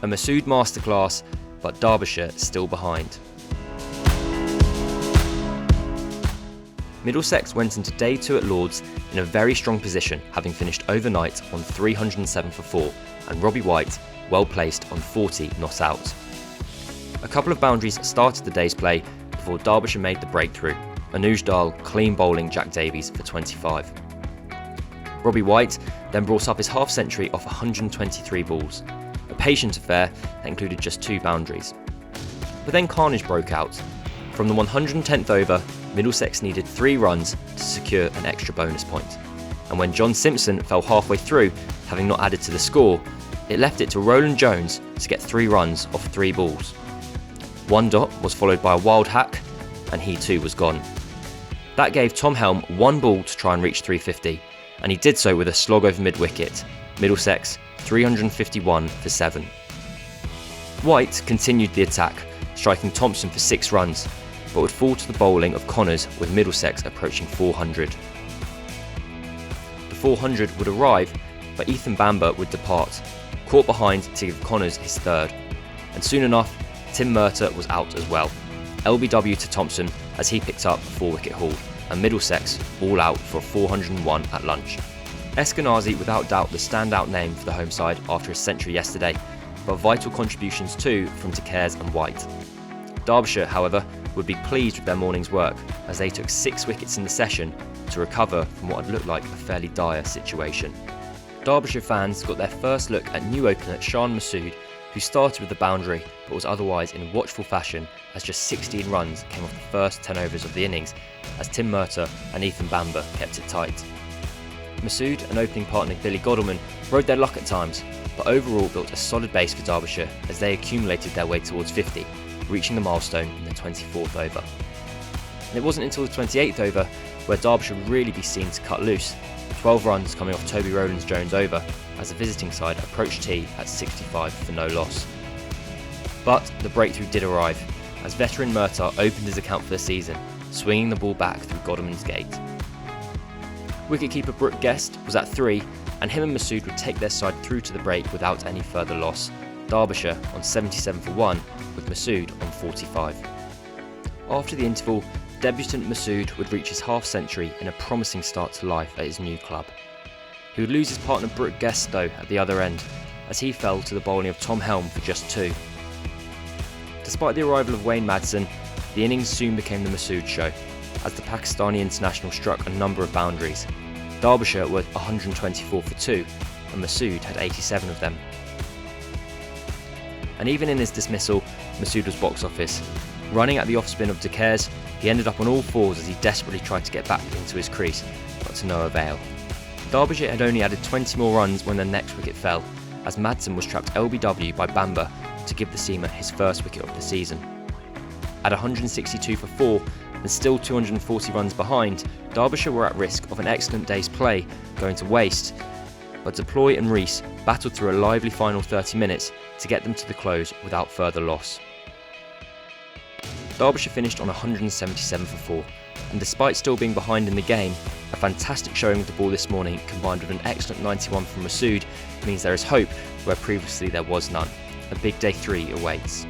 A Murtagh masterclass, but Derbyshire still behind. Middlesex went into day 2 at Lords in a very strong position, having finished overnight on 307 for 4, and Robbie White well placed on 40 not out. A couple of boundaries started the day's play before Derbyshire made the breakthrough. Anuj Dal clean bowling Jack Davies for 25. Robbie White then brought up his half century off 123 balls, a patient affair that included just 2 boundaries. But then carnage broke out. From the 110th over, Middlesex needed 3 runs to secure an extra bonus point, and when John Simpson fell halfway through, having not added to the score, it left it to Roland Jones to get 3 runs off 3 balls. One dot was followed by a wild hack, and he too was gone. That gave Tom Helm 1 ball to try and reach 350, and he did so with a slog over mid-wicket. Middlesex 351 for 7. White continued the attack, striking Thompson for 6 runs, but would fall to the bowling of Connors with Middlesex approaching 400. The 400 would arrive, but Ethan Bamber would depart, caught behind to give Connors his 3rd, and soon enough Tim Murtagh was out as well. LBW to Thompson as he picked up a 4-wicket haul, and Middlesex all out for a 401 at lunch. Eskenazi without doubt the standout name for the home side after his century yesterday, but vital contributions too from De Caires and White. Derbyshire, however, would be pleased with their morning's work as they took 6 wickets in the session to recover from what had looked like a fairly dire situation. Derbyshire fans got their first look at new opener Shan Masood, who started with the boundary but was otherwise in watchful fashion as just 16 runs came off the first 10 overs of the innings as Tim Murtagh and Ethan Bamber kept it tight. Masood and opening partner Billy Godalming rode their luck at times, but overall built a solid base for Derbyshire as they accumulated their way towards 50, reaching the milestone in the 24th over. And it wasn't until the 28th over where Derbyshire would really be seen to cut loose, 12 runs coming off Toby Rowlands-Jones' over as the visiting side approached tee at 65 for no loss. But the breakthrough did arrive as veteran Murtagh opened his account for the season, swinging the ball back through Godalming's gate. Wicketkeeper Brooke Guest was at 3, and him and Masood would take their side through to the break without any further loss. Derbyshire on 77 for 1, with Masood on 45. After the interval, debutant Masood would reach his half-century in a promising start to life at his new club. He would lose his partner Brooke Guest though at the other end, as he fell to the bowling of Tom Helm for just 2. Despite the arrival of Wayne Madsen, the innings soon became the Masood show, as the Pakistani international struck a number of boundaries. Derbyshire were 124 for 2, and Masood had 87 of them. And even in his dismissal, Masood was box office. Running at the off-spin of De Caires, he ended up on all fours as he desperately tried to get back into his crease, but to no avail. Derbyshire had only added 20 more runs when their next wicket fell, as Madsen was trapped LBW by Bamber to give the seamer his first wicket of the season. At 162 for 4, and still 240 runs behind, Derbyshire were at risk of an excellent day's play going to waste, but Deploy and Rees battled through a lively final 30 minutes to get them to the close without further loss. Derbyshire finished on 177 for 4, and despite still being behind in the game, a fantastic showing of the ball this morning combined with an excellent 91 from Masood means there is hope where previously there was none. A big day 3 awaits.